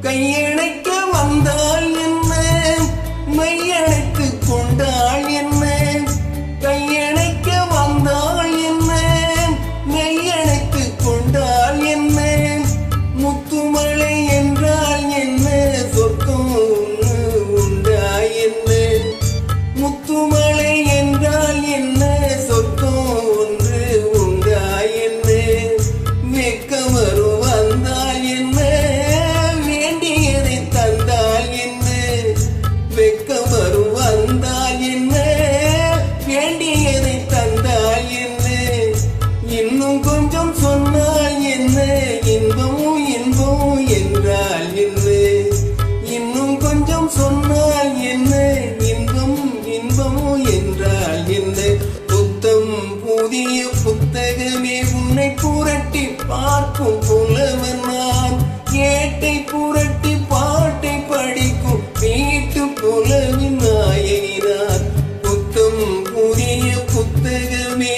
கையணைக்க வந்தால் என்ன, மையணைத்து கொண்டாள் என்ன. கையணைக்க வந்தால் என்ன, மெய்யணைத்து கொண்டாள் என்ன. முத்துமலை என்றால் என்ன, சொர்க்கம் உண்டா என்ன. முத்துமலை என்றால் என்ன, சொர்க்கம் ஒன்று உண்டா என்ன. வெக்கமரு வந்தால் என்ன, வேண்டியதை தந்தால் என்ன. வெக்கமரு வந்தால் என்ன, வேண்டியதை தந்தால் என்ன. இன்னும் கொஞ்சம் சொன்னால் என்ன, இன்பமும் இன்பம் என்றால் என்ன. இன்னும் கொஞ்சம் சொன்னால் என்ன, இன்பம் இன்பமும் என்றால் என்ன. புத்தம் புதிய புத்தகமே உன்னை புரட்டி பார்க்கும் புலவன் நான். ஏட்டை புரட்டி பாட்டை படிக்கும் வீட்டு புலவின் நாயகினார். புத்தம் புதிய புத்தகமே